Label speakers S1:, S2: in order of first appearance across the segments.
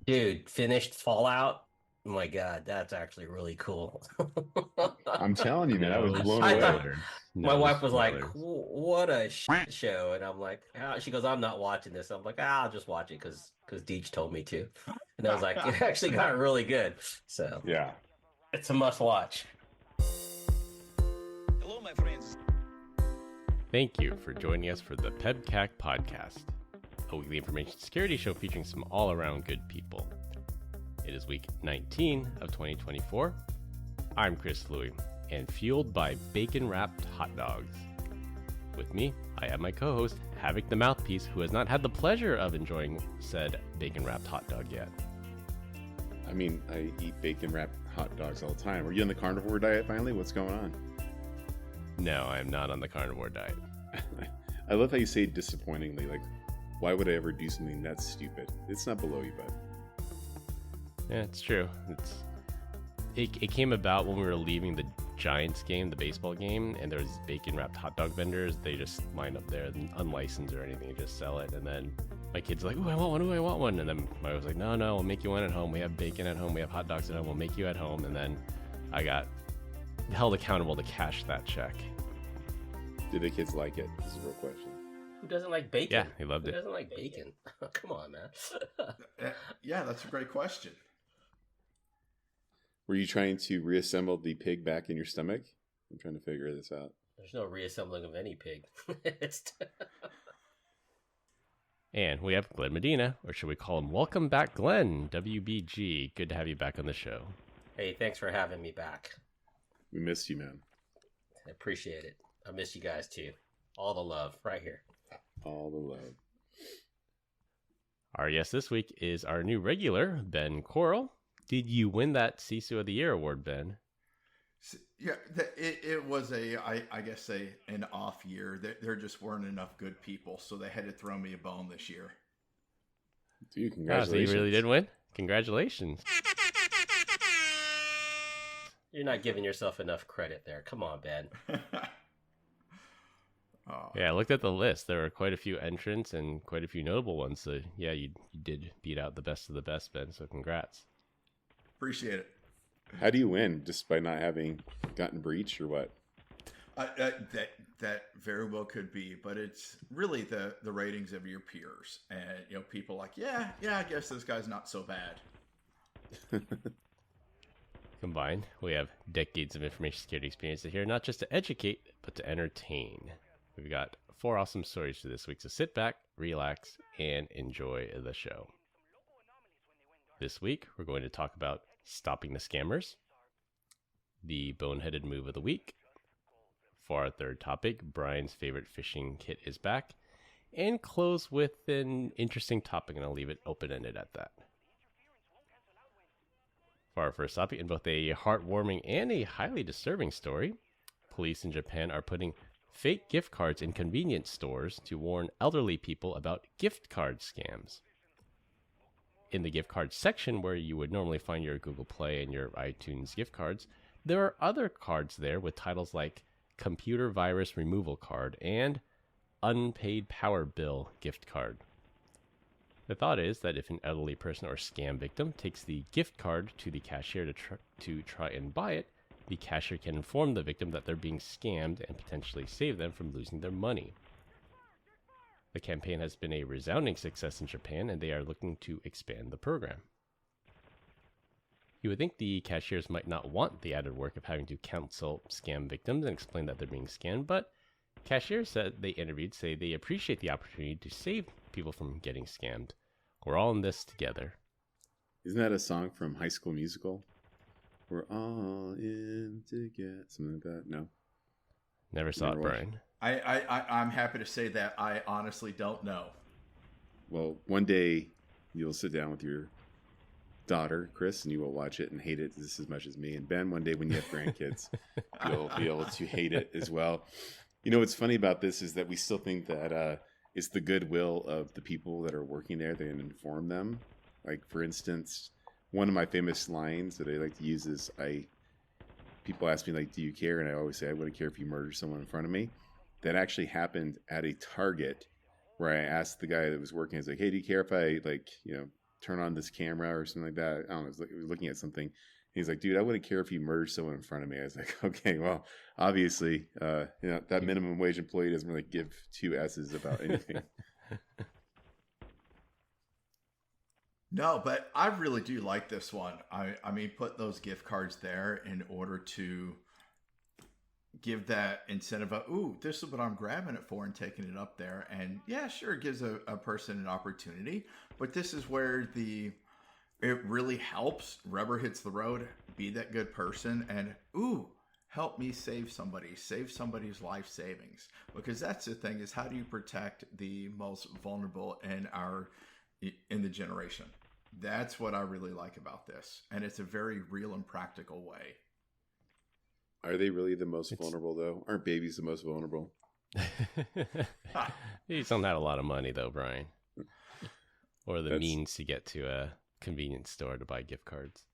S1: Dude, finished Fallout. Oh my God, that's actually really cool.
S2: I'm telling you, man, I was
S3: No
S2: blown
S1: I
S2: away.
S1: thought
S3: spoilers.
S1: my
S3: No
S1: wife was like,
S3: spoilers.
S1: "What a shit show," and I'm like, She goes, "I'm not watching this." I'm like, I'll just watch it because Deej told me to, and I was like, it actually got really good. So
S2: Yeah.
S1: it's a must watch.
S4: Hello, my friends.
S3: Thank you for joining us for the PEBCAK Podcast, a weekly information security show featuring some all-around good people. It is week 19 of 2024. I'm Chris Louie, and fueled by bacon-wrapped hot dogs. With me, I have my co-host, Havoc the Mouthpiece, who has not had the pleasure of enjoying said bacon-wrapped hot dog yet.
S2: I mean, I eat bacon wrapped hot dogs all the time. Are you on the carnivore diet finally? What's going on?
S3: No, I am not on the carnivore diet.
S2: I love how you say disappointingly. Like, why would I ever do something that's stupid? It's not below you, bud.
S3: Yeah, it's true. It came about when we were leaving the Giants game, the baseball game, and there was bacon wrapped hot dog vendors. They just line up there, unlicensed or anything, just sell it. And then my kids are like, "Ooh, I want one! Ooh, I want one!" And then I was like, "No, we'll make you one at home. We have bacon at home. We have hot dogs at home. We'll make you at home." And then I got held accountable to cash that check.
S2: Do the kids like it? This is a real question.
S1: Who doesn't like bacon?
S3: Yeah, he loved
S1: Who
S3: it.
S1: doesn't like bacon? Come on, man.
S5: Yeah, that's a great question.
S2: Were you trying to reassemble the pig back in your stomach? I'm trying to figure this out.
S1: There's no reassembling of any pig.
S3: And we have Glenn Medina, or should we call him Welcome Back Glenn, WBG. Good to have you back on the show.
S1: Hey, thanks for having me back.
S2: We missed you, man.
S1: I appreciate it. I miss you guys too. All the love right here.
S2: All the love.
S3: Our guest this week is our new regular, Ben Coral. Did you win that CISO of the Year award, Ben?
S5: Yeah, it was I guess an off year. There just weren't enough good people, so they had to throw me a bone this year.
S2: Dude,
S3: Wow,
S2: congratulations.
S3: so you really did win? Congratulations.
S1: You're not giving yourself enough credit there. Come on, Ben.
S3: Yeah, I looked at the list. There were quite a few entrants and quite a few notable ones. So yeah, you did beat out the best of the best, Ben. So congrats.
S5: Appreciate it.
S2: How do you win? Just by not having gotten breached or what?
S5: That very well could be, but it's really the ratings of your peers, and people like, yeah, I guess this guy's not so bad.
S3: Combined, we have decades of information security experience here, not just to educate, but to entertain. We've got 4 awesome stories for this week, so sit back, relax, and enjoy the show. This week, we're going to talk about stopping the scammers, the boneheaded move of the week. For our third topic, Brian's favorite phishing kit is back, and close with an interesting topic, and I'll leave it open-ended at that. For our first topic, in both a heartwarming and a highly disturbing story, police in Japan are putting fake gift cards in convenience stores to warn elderly people about gift card scams. In the gift card section, where you would normally find your Google Play and your iTunes gift cards, there are other cards there with titles like Computer Virus Removal Card and Unpaid Power Bill Gift Card. The thought is that if an elderly person or scam victim takes the gift card to the cashier to try and buy it, the cashier can inform the victim that they're being scammed and potentially save them from losing their money. The campaign has been a resounding success in Japan, and they are looking to expand the program. You would think the cashiers might not want the added work of having to counsel scam victims and explain that they're being scammed, but cashiers that they interviewed say they appreciate the opportunity to save people from getting scammed. We're all in this together.
S2: Isn't that a song from High School Musical? We're all in together. Something like that? No?
S3: Never saw it, Brian.
S5: I'm happy to say that I honestly don't know.
S2: Well, one day you'll sit down with your daughter, Chris, and you will watch it and hate it just as much as me. And Ben, one day when you have grandkids, you'll be able to hate it as well. You know, what's funny about this is that we still think that it's the goodwill of the people that are working there that inform them. Like, for instance, one of my famous lines that I like to use is people ask me, like, do you care? And I always say, I wouldn't care if you murdered someone in front of me. That actually happened at a Target where I asked the guy that was working, I was like, hey, do you care if I, turn on this camera or something like that. I don't know. He was looking at something. He's like, dude, I wouldn't care if you murdered someone in front of me. I was like, okay, well, obviously, that minimum wage employee doesn't really give two S's about anything.
S5: No, but I really do like this one. I mean, put those gift cards there in order to give that incentive of, ooh, this is what I'm grabbing it for and taking it up there. And yeah, sure, it gives a person an opportunity. But this is where it really helps. Rubber hits the road, be that good person, and ooh, help me save somebody's life savings. Because that's the thing, is how do you protect the most vulnerable in the generation? That's what I really like about this. And it's a very real and practical way.
S2: Are they really the most vulnerable, though? Aren't babies the most vulnerable?
S3: You don't have a lot of money, though, Brian. Or the
S2: That's
S3: means to get to a convenience store to buy gift cards.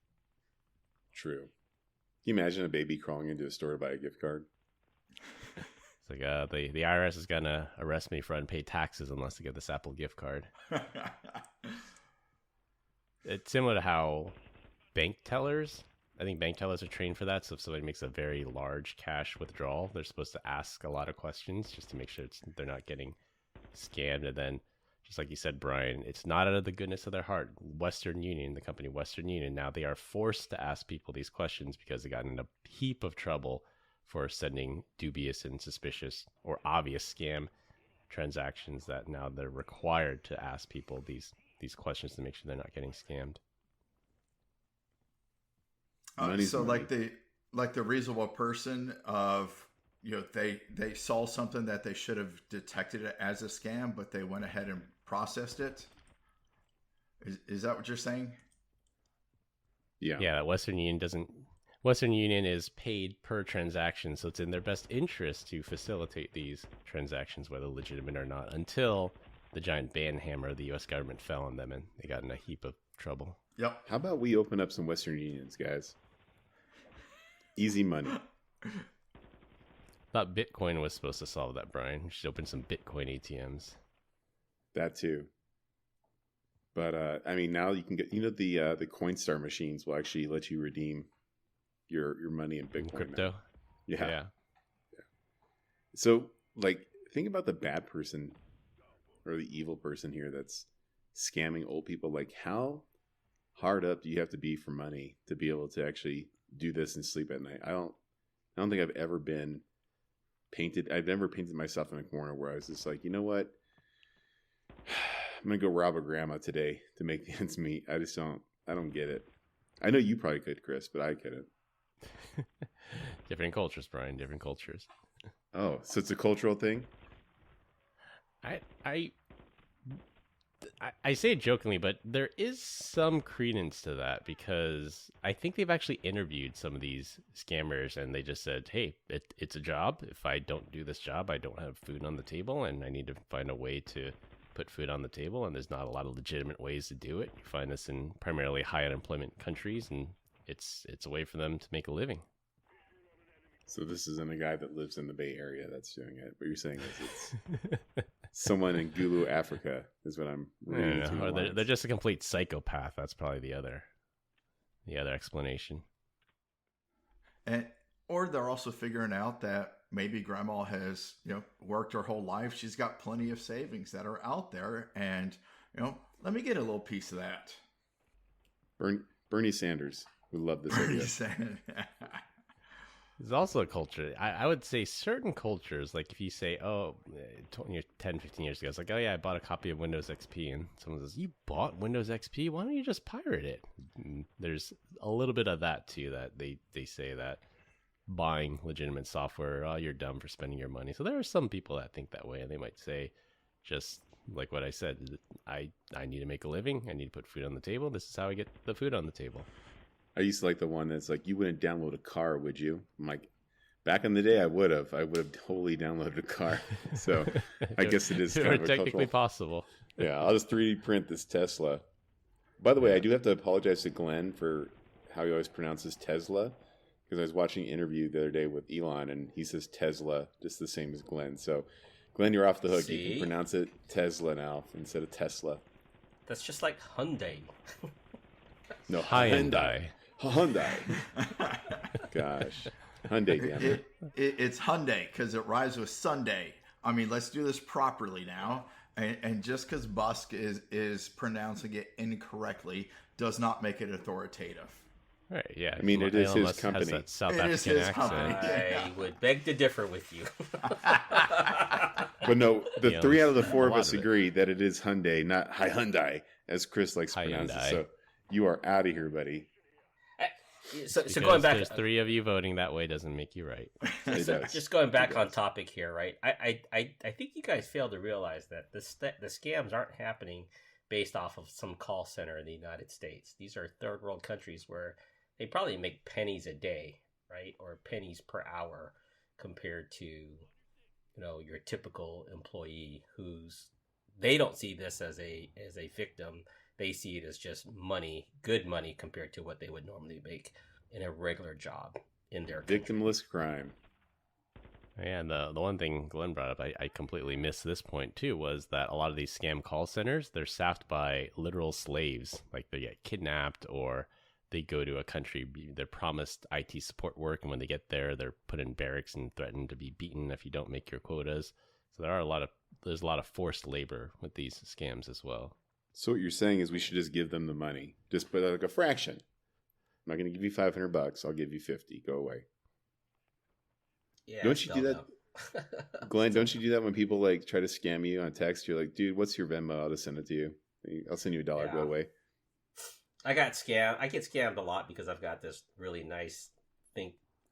S2: true. Can you imagine a baby crawling into a store to buy a gift card?
S3: It's like the IRS is going to arrest me for unpaid taxes unless I get this Apple gift card. It's similar to how bank tellers, I think bank tellers are trained for that. So if somebody makes a very large cash withdrawal, they're supposed to ask a lot of questions just to make sure they're not getting scammed. And then, just like you said, Brian, it's not out of the goodness of their heart. Western Union, the company Western Union, now they are forced to ask people these questions because they got in a heap of trouble for sending dubious and suspicious or obvious scam transactions, that now they're required to ask people these questions to make sure they're not getting scammed.
S5: So money. like the reasonable person of, they saw something that they should have detected it as a scam, but they went ahead and processed it. Is that what you're saying?
S2: Yeah.
S3: Yeah, Western Union is paid per transaction, so it's in their best interest to facilitate these transactions, whether legitimate or not, until the giant ban hammer of the U.S. government fell on them and they got in a heap of trouble.
S5: Yep.
S2: How about we open up some Western Unions, guys? Easy money.
S3: Thought Bitcoin was supposed to solve that, Brian. We should open some Bitcoin ATMs.
S2: That too. But I mean, now you can get, the Coinstar machines will actually let you redeem your money in Bitcoin.
S3: Crypto.
S2: Now. Yeah. So, think about the bad person or the evil person here that's scamming old people. Like, how hard up do you have to be for money to be able to actually do this and sleep at night? I don't think I've ever been painted. I've never painted myself in a corner where I was just like, you know what? I'm going to go rob a grandma today to make the ends meet. I don't get it. I know you probably could, Chris, but I couldn't.
S3: Different cultures, Brian. Different cultures.
S2: Oh, so it's a cultural thing?
S3: I say it jokingly, but there is some credence to that, because I think they've actually interviewed some of these scammers and they just said, hey, it's a job. If I don't do this job, I don't have food on the table, and I need to find a way to put food on the table, and there's not a lot of legitimate ways to do it. You find this in primarily high unemployment countries, and it's a way for them to make a living.
S2: So this isn't a guy that lives in the Bay Area that's doing it. What you're saying is it's someone in Gulu, Africa, is what I'm reading.
S3: Or they're just a complete psychopath. That's probably the other explanation.
S5: Or they're also figuring out that maybe grandma has, worked her whole life. She's got plenty of savings that are out there, and, let me get a little piece of that.
S2: Bernie Sanders would love this idea.
S3: There's also a culture. I would say certain cultures, like if you say, 10, 15 years ago, it's like, oh yeah, I bought a copy of Windows XP. And someone says, you bought Windows XP? Why don't you just pirate it? And there's a little bit of that too, that they say that buying legitimate software, oh, you're dumb for spending your money. So there are some people that think that way, and they might say, just like what I said, I need to make a living. I need to put food on the table. This is how I get the food on the table. I
S2: used to like the one that's like, you wouldn't download a car, would you? I'm like, back in the day, I would have totally downloaded a car. So I guess it is kind of
S3: technically possible.
S2: Yeah, I'll just 3D print this Tesla. By the way, I do have to apologize to Glenn for how he always pronounces Tesla, because I was watching an interview the other day with Elon, and he says Tesla just the same as Glenn. So, Glenn, you're off the hook.
S1: See?
S2: You can pronounce it Tesla now instead of Tesla.
S1: That's just like Hyundai.
S2: No,
S3: Hyundai.
S2: Hyundai. Gosh. Hyundai, damn it.
S5: It's Hyundai because it rhymes with Sunday. I mean, let's do this properly now. And just because Busk is pronouncing it incorrectly does not make it authoritative.
S3: Right, yeah.
S2: I mean, it is
S3: Elon
S2: his
S3: Musk
S2: company.
S3: Has that South
S5: It is
S3: African
S5: his
S3: accent.
S5: company.
S1: I would beg to differ with you.
S2: But no, the
S3: Yeah,
S2: 3 out of the 4
S3: a
S2: of
S3: lot
S2: us
S3: of it.
S2: agree that it is Hyundai, not Hyundai, as Chris likes to pronounce it.
S3: Hyundai.
S2: So you are out of here, buddy.
S1: So
S3: Because
S1: going back,
S3: there's 3 of you voting that way doesn't make you right.
S2: It does.
S1: just going back
S2: It
S1: on
S2: does.
S1: topic here, right? I think you guys fail to realize that the scams aren't happening based off of some call center in the United States. These are third world countries where they probably make pennies a day, right, or pennies per hour, compared to your typical employee they don't see this as a victim. They see it as just money, good money, compared to what they would normally make in a regular job in their country.
S2: Victimless crime.
S3: And the one thing Glenn brought up, I completely missed this point too, was that a lot of these scam call centers, they're staffed by literal slaves. Like they get kidnapped or they go to a country, they're promised IT support work, and when they get there, they're put in barracks and threatened to be beaten if you don't make your quotas. So there's a lot of forced labor with these scams as well.
S2: So what you're saying is we should just give them the money. Just put like a fraction. I'm not going to give you $500. I'll give you 50. Go away.
S1: Yeah,
S2: Don't you do
S1: still
S2: that?
S1: no.
S2: Glenn, don't you do that when people like try to scam you on text? You're like, dude, what's your Venmo? I'll just send it to you. I'll send you $1.
S1: Yeah.
S2: Go away.
S1: I got scammed. I get scammed a lot because I've got this really nice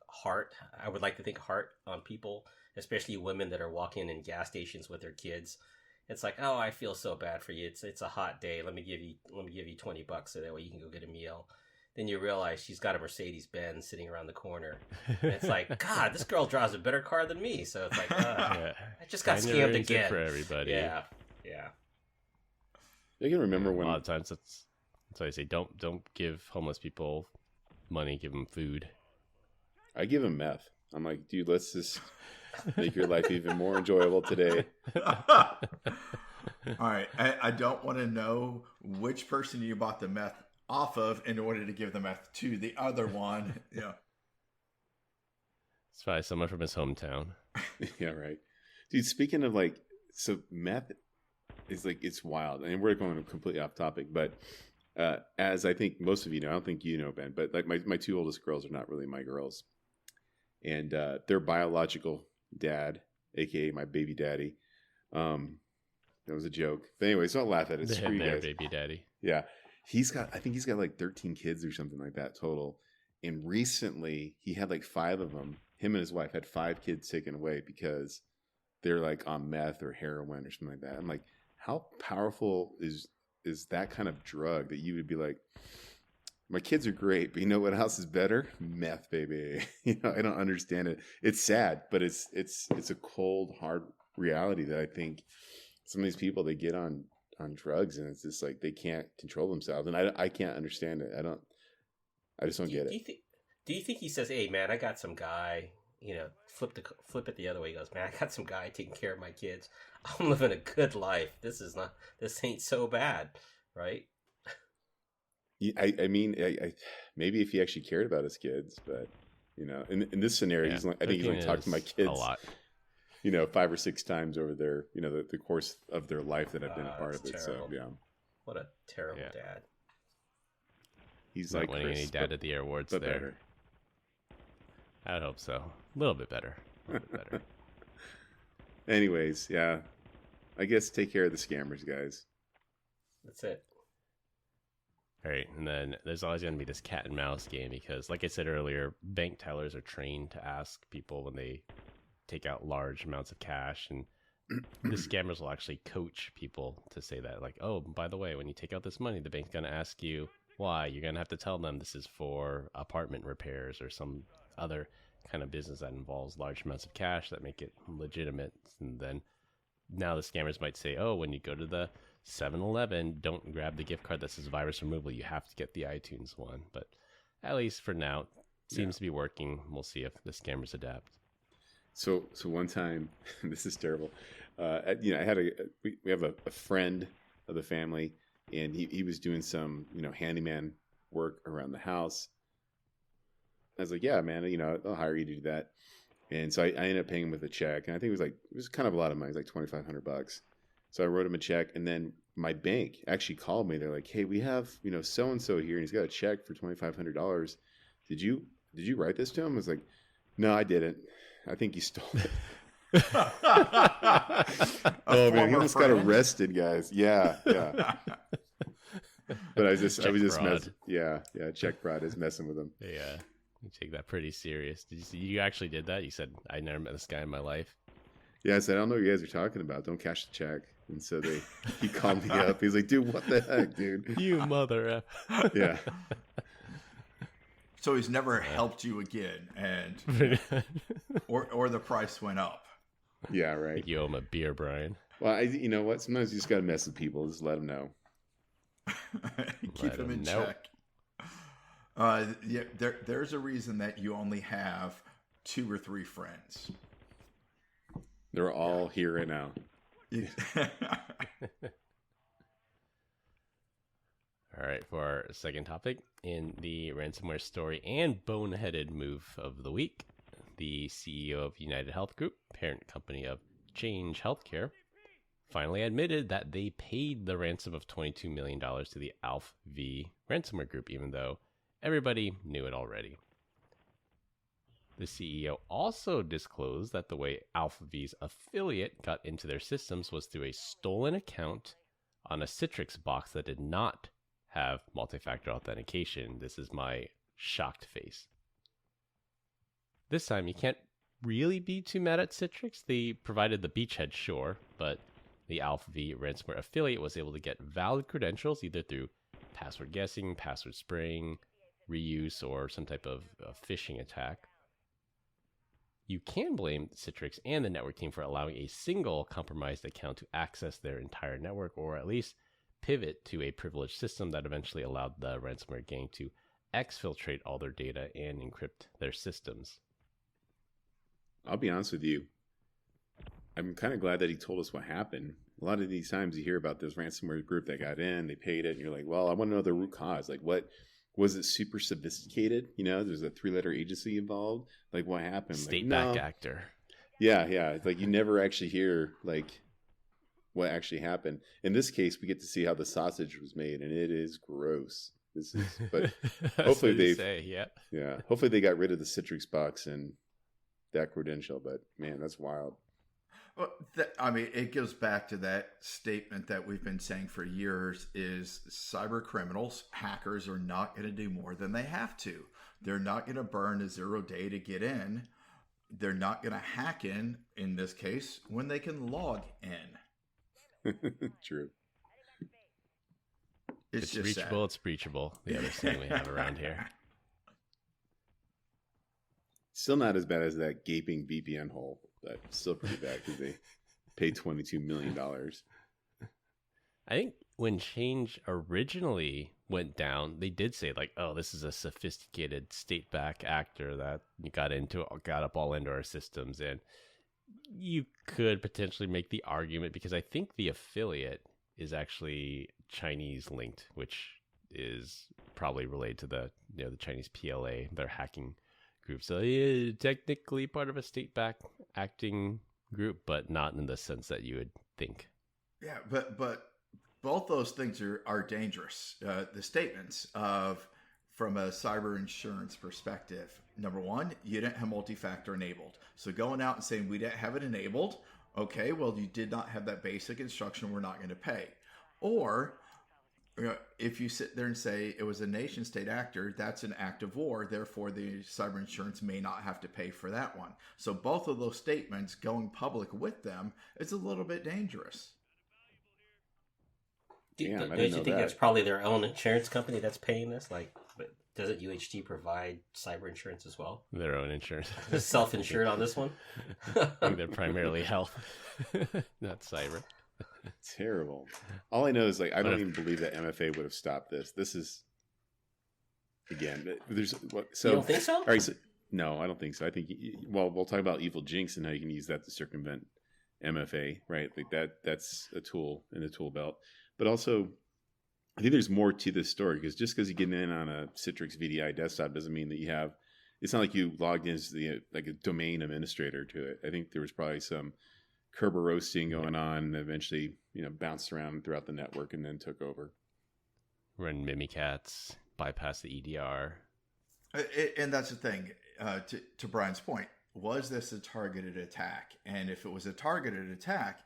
S1: heart. I would like to think heart on people, especially women that are walking in gas stations with their kids. It's like, oh, I feel so bad for you. It's a hot day. Let me give you $20 so that way you can go get a meal. Then you realize she's got a Mercedes Benz sitting around the corner. And it's like, God, this girl drives a better car than me. So it's like,
S3: Yeah.
S1: I just got
S3: Kinda
S1: scammed
S3: ruins it
S1: again.
S3: for everybody.
S1: Yeah.
S2: I can remember
S3: A
S2: when
S3: lot of times that's why I say don't give homeless people money, give them food.
S2: I give them meth. I'm like, dude, let's just make your life even more enjoyable today.
S5: All right. I don't want to know which person you bought the meth off of in order to give the meth to the other one. Yeah.
S3: It's probably someone from his hometown.
S2: Yeah, right. Dude, speaking of like, so meth is like, it's wild. And we're going completely off topic, but as I think most of you know, I don't think you know, Ben, but like my 2 oldest girls are not really my girls. And their biological dad, aka my baby daddy, that was a joke. But anyway, so I'll laugh at it. Screw you
S3: Their
S2: guys.
S3: baby daddy.
S2: Yeah. I think he's got like 13 kids or something like that total. And recently he had like 5 of them. Him and his wife had 5 kids taken away because they're like on meth or heroin or something like that. I'm like, how powerful is that kind of drug that you would be like, my kids are great, but you know what else is better? Meth, baby. I don't understand it. It's sad, but it's a cold, hard reality that I think some of these people, they get on drugs and it's just like they can't control themselves, and I can't understand it. I just don't get it.
S1: Do you think he says, "Hey, man, I got some guy," flip it the other way. He goes, "Man, I got some guy taking care of my kids. I'm living a good life. This ain't so bad, right?"
S2: I mean, maybe if he actually cared about his kids, but in this scenario,
S3: Yeah,
S2: I think he's only talked to my kids
S3: a lot.
S2: 5 or 6 times over their the course of their life that I've been a part of it.
S1: terrible.
S2: So yeah,
S1: What a terrible
S3: Yeah.
S1: dad.
S2: he's
S3: Not
S2: like
S3: winning
S2: Chris,
S3: any Dad of the Year awards
S2: but
S3: there.
S2: better.
S3: I would hope so. A little bit better.
S2: Anyways, yeah, I guess take care of the scammers, guys.
S1: That's it.
S3: All right, and then there's always going to be this cat and mouse game because, like I said earlier, bank tellers are trained to ask people when they take out large amounts of cash, and the scammers will actually coach people to say that, like, oh, by the way, when you take out this money, the bank's going to ask you why. You're going to have to tell them this is for apartment repairs or some other kind of business that involves large amounts of cash that make it legitimate. And then now the scammers might say, oh, when you go to the 7-Eleven, don't grab the gift card that says virus removal. You have to get the iTunes one. But at least for now, it seems to be working. We'll see if the scammers adapt.
S2: So one time, this is terrible. I had we have a friend of the family. and he was doing some, handyman work around the house. I was like, yeah, man, I'll hire you to do that. And so I ended up paying him with a check, and I think it was kind of a lot of money. It was like $2,500. So I wrote him a check, and then my bank actually called me. They're like, hey, we have, so and so here, and he's got a check for $2,500. Did you write this to him? I was like, no, I didn't. I think you stole it. Oh man, he almost got arrested, guys. Yeah. But I was just messing. Yeah, check fraud is messing with him.
S3: Yeah, you take that pretty serious. You actually did that? You said, I never met this guy in my life.
S2: Yeah, I said, I don't know what you guys are talking about. Don't cash the check. And so he called me up. He's like, dude, what the heck, dude?
S3: You mother F.
S2: Yeah.
S5: So he's never helped you again, and or the price went up.
S2: Yeah, right.
S3: You owe him a beer, Brian.
S2: Well, you know what? Sometimes you just got to mess with people. Just let them know.
S5: Keep them in check. There's a reason that you only have 2 or 3 friends.
S2: They're all here right now.
S3: All right, for our second topic in the ransomware story and boneheaded move of the week, the CEO of United Health Group, parent company of Change Healthcare, finally admitted that they paid the ransom of $22 million to the ALPH-V ransomware group, even though everybody knew it already. The CEO also disclosed that the way ALPH-V's affiliate got into their systems was through a stolen account on a Citrix box that did not have multi-factor authentication. This is my shocked face. This time, you can't really be too mad at Citrix. They provided the beachhead, sure, but the ALPH-V ransomware affiliate was able to get valid credentials either through password guessing, password spraying, reuse, or some type of phishing attack. You can blame Citrix and the network team for allowing a single compromised account to access their entire network, or at least pivot to a privileged system that eventually allowed the ransomware gang to exfiltrate all their data and encrypt their systems.
S2: I'll be honest with you. I'm kind of glad that he told us what happened. A lot of these times you hear about this ransomware group that got in, they paid it, and you're like, well, I want to know the root cause. Like, what was it? Super sophisticated? There's a 3-letter agency involved. Like, what happened?
S3: State
S2: like,
S3: back actor.
S2: Yeah. It's like you never actually hear like what actually happened. In this case, we get to see how the sausage was made, and it is gross. But hopefully hopefully they got rid of the Citrix box and that credential. But man, that's wild.
S5: Well, it goes back to that statement that we've been saying for years: is cyber criminals, hackers, are not going to do more than they have to. They're not going to burn a 0-day to get in. They're not going to hack in this case, when they can log in.
S2: True.
S3: It's just reachable, sad. It's breachable. The other thing we have around here.
S2: Still not as bad as that gaping VPN hole, but still pretty bad because they paid $22 million.
S3: I think when Change originally went down, they did say like, oh, this is a sophisticated state-backed actor that got up all into our systems. And you could potentially make the argument, because I think the affiliate is actually Chinese linked, which is probably related to the Chinese PLA, their hacking group. So technically part of a state-backed acting group, but not in the sense that you would think.
S5: Yeah, but both those things are dangerous. The statements from a cyber insurance perspective. Number one, you didn't have multi-factor enabled. So going out and saying we didn't have it enabled, okay, well, you did not have that basic instruction, we're not going to pay. Or if you sit there and say it was a nation state actor, that's an act of war, therefore the cyber insurance may not have to pay for that one. So both of those statements, going public with them, is a little bit dangerous.
S1: Don't you think that's probably their own insurance company that's paying this? Like, doesn't UHG provide cyber insurance as well?
S3: Their own insurance.
S1: Self-insured on this one?
S3: I think they're primarily health, not cyber.
S2: Terrible. All I know is I don't even believe that MFA would have stopped this. This is, again, there's so.
S1: You don't think so?
S2: All right, no, I don't think so. I think we'll talk about EvilGinx and how you can use that to circumvent MFA, right? Like that's a tool in the tool belt. But also, I think there's more to this story, because just because you get in on a Citrix VDI desktop doesn't mean that you have. It's not like you logged in as like a domain administrator to it. I think there was probably some Kerber roasting going on, and eventually, bounced around throughout the network and then took over.
S3: Run Mimikatz, bypass the EDR.
S5: And that's the thing. To Brian's point, was this a targeted attack? And if it was a targeted attack,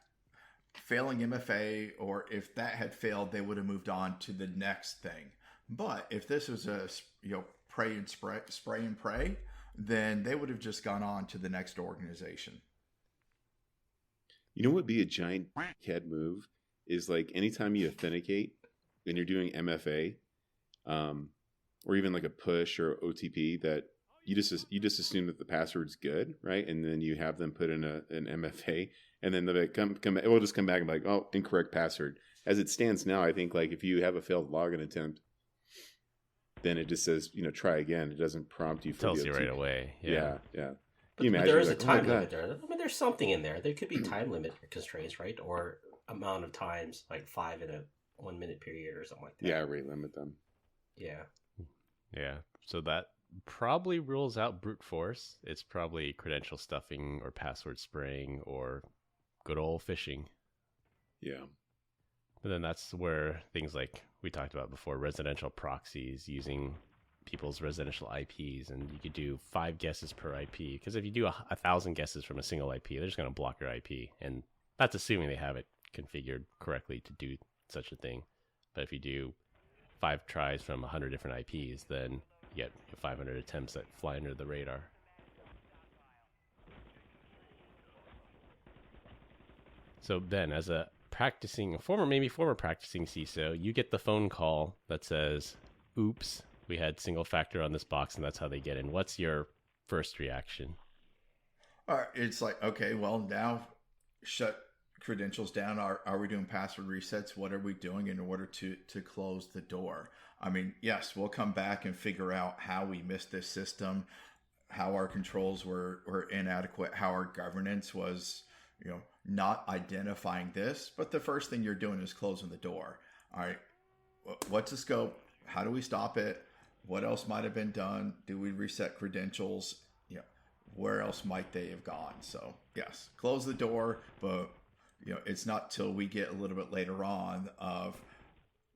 S5: failing MFA, or if that had failed, they would have moved on to the next thing. But if this was a spray and pray, then they would have just gone on to the next organization.
S2: You know what would be a giant head move is, like, anytime you authenticate and you're doing MFA, or even like a push or OTP, that you just assume that the password's good, right? And then you have them put in an MFA, and then they'll it will just come back and be like, oh, incorrect password. As it stands now, I think, like, if you have a failed login attempt, then it just says, try again. It doesn't prompt you.
S3: It tells you right away.
S2: Yeah.
S1: But there is a time limit there. I mean, there's something in there. There could be time limit constraints, right? Or amount of times, like 5 in a 1 minute period or something like that.
S2: Yeah, rate limit them.
S1: Yeah.
S3: Yeah. So that probably rules out brute force. It's probably credential stuffing or password spraying or good old phishing.
S2: Yeah.
S3: But then that's where things like we talked about before, residential proxies, using people's residential IPs, and you could do 5 guesses per IP, because if you do 1,000 guesses from a single IP, they're just going to block your IP, and that's assuming they have it configured correctly to do such a thing. But if you do 5 tries from 100 different IPs, then you get 500 attempts that fly under the radar. So then, as a former practicing CISO, you get the phone call that says, oops, we had single factor on this box, and that's how they get in. What's your first reaction?
S5: It's like, okay, well, now shut credentials down. Are we doing password resets? What are we doing in order to close the door? I mean, yes, we'll come back and figure out how we missed this system, how our controls were inadequate, how our governance was, not identifying this. But the first thing you're doing is closing the door. All right, what's the scope? How do we stop it? What else might have been done? Do we reset credentials? Where else might they have gone? So yes, close the door, but it's not till we get a little bit later on of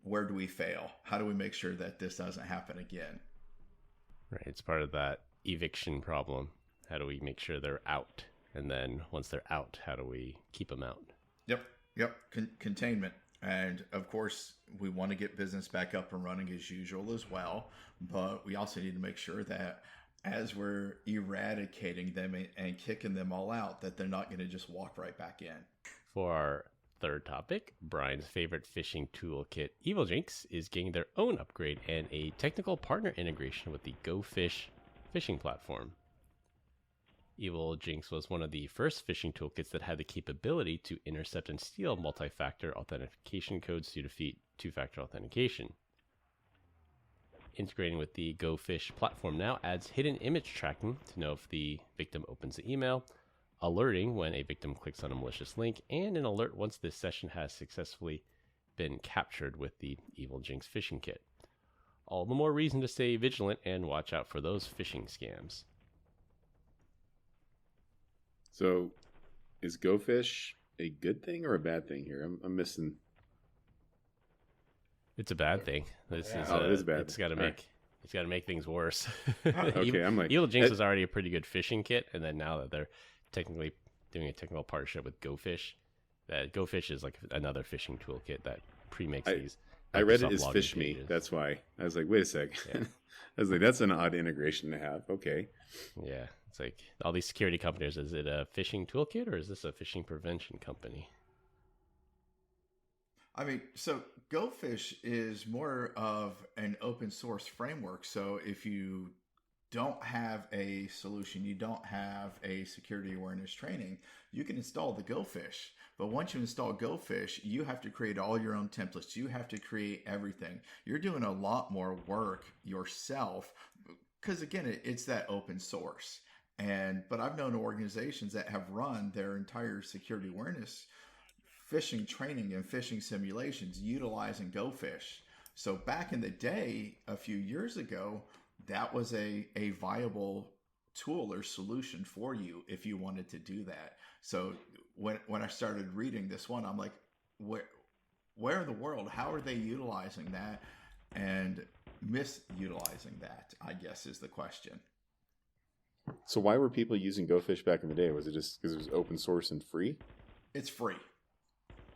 S5: where do we fail? How do we make sure that this doesn't happen again?
S3: Right, it's part of that eviction problem. How do we make sure they're out? And then once they're out, how do we keep them out?
S5: Yep. Containment. And of course, we want to get business back up and running as usual as well. But we also need to make sure that as we're eradicating them and kicking them all out, that they're not going to just walk right back in.
S3: For our third topic, Brian's favorite phishing toolkit, EvilGinx, is getting their own upgrade and a technical partner integration with the GoPhish phishing platform. EvilGinx was one of the first phishing toolkits that had the capability to intercept and steal multi-factor authentication codes to defeat two-factor authentication. Integrating with the GoPhish platform now adds hidden image tracking to know if the victim opens the email, alerting when a victim clicks on a malicious link, and an alert once this session has successfully been captured with the EvilGinx phishing kit. All the more reason to stay vigilant and watch out for those phishing scams.
S2: So, is GoPhish a good thing or a bad thing here? I'm missing.
S3: It's a bad thing.
S2: It is bad.
S3: It's got to make things worse.
S2: Okay, I'm like,
S3: EvilGinx was already a pretty good phishing kit, and then now that they're technically doing a technical partnership with GoPhish, that GoPhish is like another phishing toolkit that pre-makes these.
S2: I read it
S3: Microsoft
S2: as
S3: login
S2: Fish Me.
S3: pages.
S2: That's why I was like, wait a sec.
S3: Yeah.
S2: I was like, that's an odd integration to have. Okay.
S3: Yeah, it's like all these security companies. Is it a phishing toolkit or is this a phishing prevention company?
S5: I mean, so GoPhish is more of an open source framework. So if you don't have a solution, you don't have a security awareness training, you can install the GoPhish. But once you install GoPhish, you have to create all your own templates. You have to create everything. You're doing a lot more work yourself because, again, it's that open source. But I've known organizations that have run their entire security awareness phishing training and phishing simulations utilizing GoPhish. So back in the day, a few years ago, that was a viable tool or solution for you if you wanted to do that. So when I started reading this one, I'm like, where in the world, how are they utilizing that and misutilizing that, I guess, is the question.
S2: So why were people using GoPhish back in the day? Was it just because it was open source and free?
S5: It's free.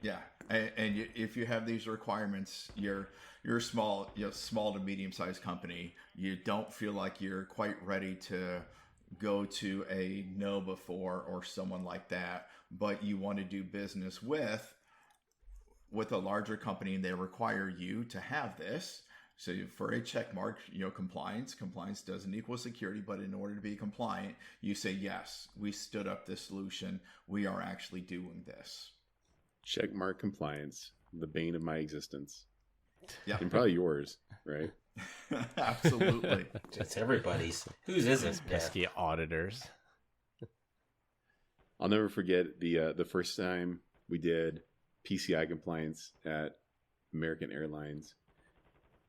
S5: Yeah. And if you have these requirements, you're a small to medium sized company. You don't feel like you're quite ready to go to a Nova4 or someone like that, but you want to do business with a larger company, and they require you to have this. So for a check mark, compliance doesn't equal security, but in order to be compliant, you say, yes, we stood up this solution. We are actually doing this.
S2: Check mark compliance, the bane of my existence.
S5: Yeah.
S2: And probably yours, right?
S5: Absolutely.
S1: It's everybody's. Whose isn't?
S3: Pesky auditors.
S2: I'll never forget the first time we did PCI compliance at American Airlines.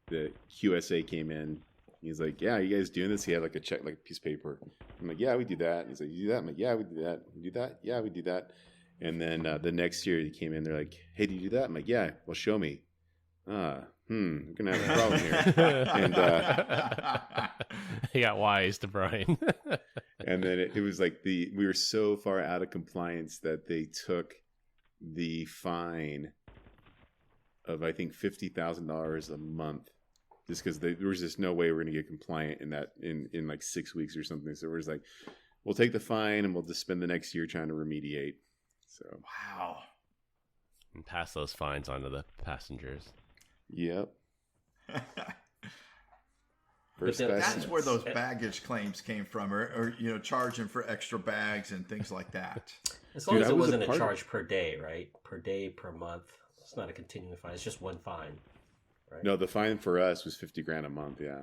S2: The QSA came in. He's like, yeah, you guys doing this? He had like a check, like a piece of paper. I'm like, yeah, we do that. And he's like, you do that? I'm like, yeah, we do that. We do that? Yeah, we do that. And then the next year he came in. They're like, hey, do you do that? I'm like, yeah, well, show me. We're going to have a problem here. And
S3: he got wise to Brian.
S2: and then it was like we were so far out of compliance that they took the fine of, I think, $50,000 a month, just because there was just no way we're going to get compliant in like 6 weeks or something. So we're just like, we'll take the fine and we'll just spend the next year trying to remediate. So
S5: wow.
S3: And pass those fines on to the passengers.
S2: Yep.
S5: That's where those baggage claims came from, or charging for extra bags and things like that.
S1: As long as it wasn't a charge per day, right? Per day, per month. It's not a continuing fine. It's just one fine, right?
S2: No, the fine for us was $50,000 a month. Yeah.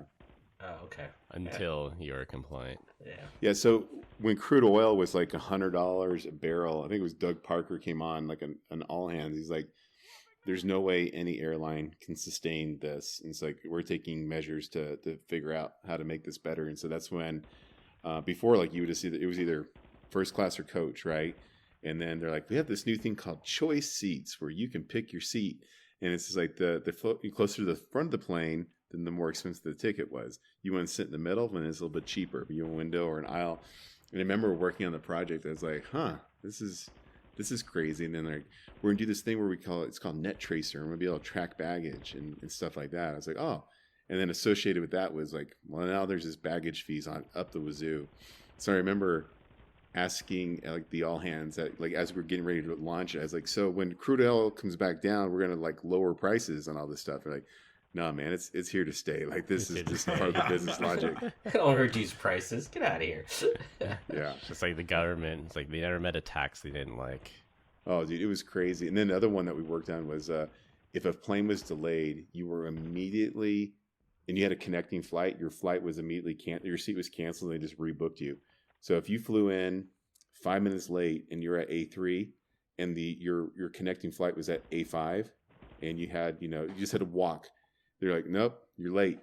S1: Oh, okay.
S3: Until you're compliant.
S1: Yeah.
S2: Yeah. So when crude oil was like $100 a barrel, I think it was Doug Parker came on like an all hands. He's like, there's no way any airline can sustain this. And it's like, we're taking measures to figure out how to make this better. And so that's when, before, like, you would just see that it was either first class or coach, right? And then they're like, we have this new thing called choice seats where you can pick your seat. And it's just like the closer to the front of the plane, then the more expensive the ticket was. You want to sit in the middle, then it's a little bit cheaper. But you want a window or an aisle. And I remember working on the project, I was like, this is crazy. And then like, we're going to do this thing where it's called Net Tracer. And we'll be able to track baggage and stuff like that. I was like, oh. And then associated with that was like, well, now there's this baggage fees up the wazoo. So I remember asking like the all hands as we're getting ready to launch it. I was like, so when crude oil comes back down, we're going to like lower prices on all this stuff. They're like, no, man, it's here to stay. Like, this is just part of the business logic.
S1: I don't reduce prices. Get out of here.
S2: Yeah.
S3: It's like the government. It's like they never met a tax they didn't like.
S2: Oh, dude, it was crazy. And then the other one that we worked on was if a plane was delayed, you were immediately, and you had a connecting flight, your flight was immediately your seat was canceled, and they just rebooked you. So if you flew in 5 minutes late and you're at A3 and your connecting flight was at A5 and you had, you just had to walk, they're like, nope, you're late.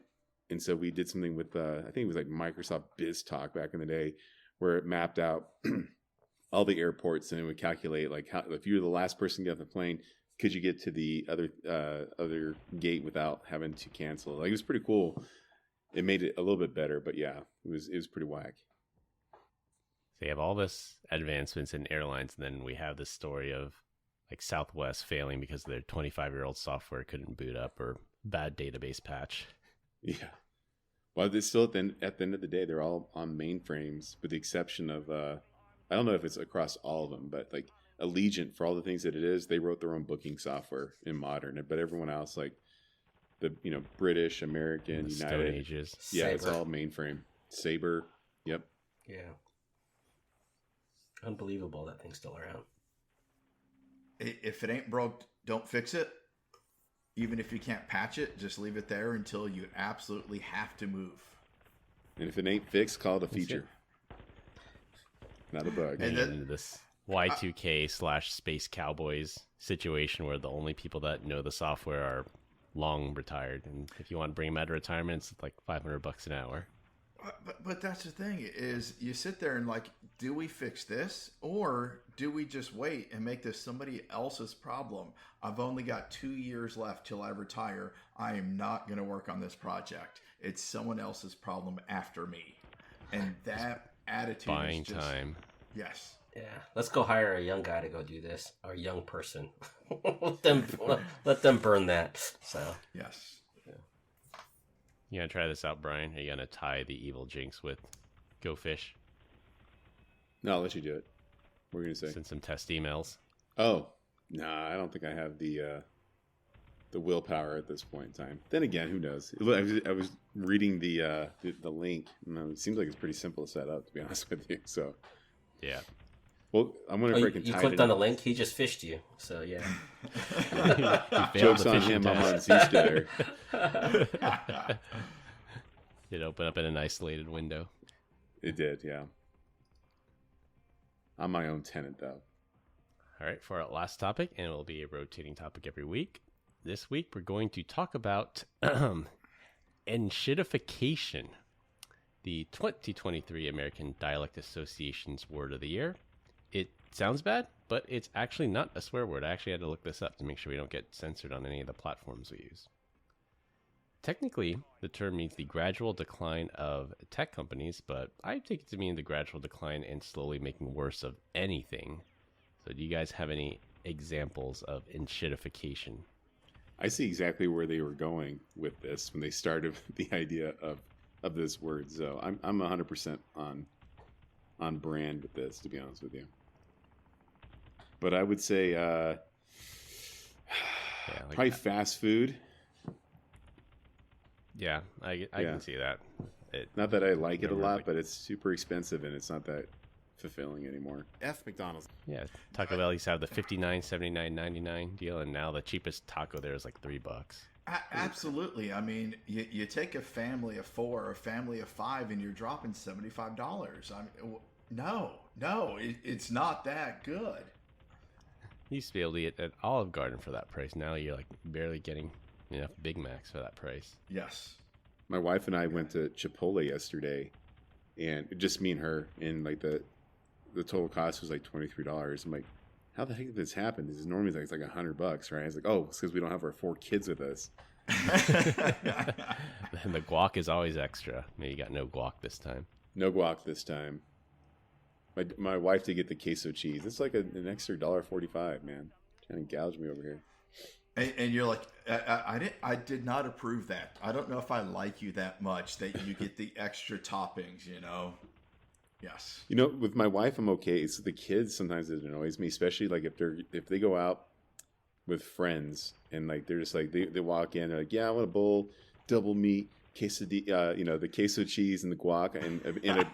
S2: And so we did something with, I think it was like Microsoft BizTalk back in the day, where it mapped out all the airports and it would calculate like how, if you were the last person to get off the plane, could you get to the other gate without having to cancel? Like, it was pretty cool. It made it a little bit better, but yeah, it was pretty whack.
S3: So you have all this advancements in airlines, and then we have this story of like Southwest failing because their 25-year-old software couldn't boot up, or bad database patch.
S2: Yeah. Well, it's still at the end of the day, they're all on mainframes, with the exception of I don't know if it's across all of them, but like Allegiant, for all the things that it is, they wrote their own booking software in modern. But everyone else, like the British, American,
S3: the
S2: United,
S3: Stone Ages.
S2: Yeah,
S1: Sabre.
S2: it's all mainframe. Sabre, yep.
S1: Yeah. Unbelievable that thing's still around.
S5: If it ain't broke, don't fix it. Even if you can't patch it, just leave it there until you absolutely have to move.
S2: And if it ain't fixed, call it a feature. Not a bug.
S5: And
S3: And this Y2K / Space Cowboys situation where the only people that know the software are long retired, and if you want to bring them out of retirement, it's like $500 an hour.
S5: But that's the thing is you sit there and like, do we fix this or do we just wait and make this somebody else's problem? I've only got 2 years left till I retire. I am not going to work on this project. It's someone else's problem after me. And that attitude
S3: buying
S5: is just,
S3: time.
S5: Yes.
S1: Yeah, let's go hire a young guy to go do this, or a young person. let them burn that. So
S5: Yes.
S3: You gonna try this out, Brian? Are you gonna tie the EvilGinx with GoPhish?
S2: No, I'll let you do it. What were you gonna say?
S3: Send some test emails.
S2: Oh, no, I don't think I have the willpower at this point in time. Then again, who knows? I was reading the link, and it seems like it's pretty simple to set up, to be honest with you. So,
S3: yeah.
S2: Well, I'm wondering if I can
S1: you
S2: tie
S1: clicked
S2: it
S1: on the link. He just fished you. So yeah.
S2: Joke's on him. I'm on Zscaler.
S3: It opened up in an isolated window.
S2: It did, yeah. I'm my own tenant, though.
S3: All right, for our last topic, and it will be a rotating topic every week. This week, we're going to talk about Enshittification, the 2023 American Dialect Association's Word of the Year. It sounds bad, but it's actually not a swear word. I actually had to look this up to make sure we don't get censored on any of the platforms we use. Technically, the term means the gradual decline of tech companies, but I take it to mean the gradual decline and slowly making worse of anything. So do you guys have any examples of enshittification?
S2: I see exactly where they were going with this when they started the idea of this word. So I'm 100% on brand with this, to be honest with you. But I would say probably fast food.
S3: Yeah, I can see that.
S2: Not that I like it a lot, but it's super expensive and it's not that fulfilling anymore. McDonald's.
S3: Yeah, Taco Bell used to have the $59, $79, $99 deal, and now the cheapest taco there is like $3.
S5: Absolutely. I mean, you take a family of 4 or a family of 5 and you're dropping $75. I mean, no, it's not that good.
S3: You used to be able to get at Olive Garden for that price. Now you're like barely getting enough Big Macs for that price.
S5: Yes.
S2: My wife and I went to Chipotle yesterday, and just me and her, and like the total cost was like $23. I'm like, how the heck did this happen? This is normally it's like $100, right? I was like, oh, it's because we don't have our 4 kids with us.
S3: And the guac is always extra. Maybe you got no guac this time.
S2: No guac this time. My wife did get the queso cheese. It's like an extra $1.45, man. Trying to gouge me over here.
S5: And you're like, I did not approve that. I don't know if I like you that much that you get the extra toppings, you know? Yes.
S2: You know, with my wife, I'm okay. It's the kids sometimes it annoys me, especially like if they go out with friends and like they're just like they walk in, they're like, yeah, I want a bowl, double meat, quesadilla, the queso cheese and the guac and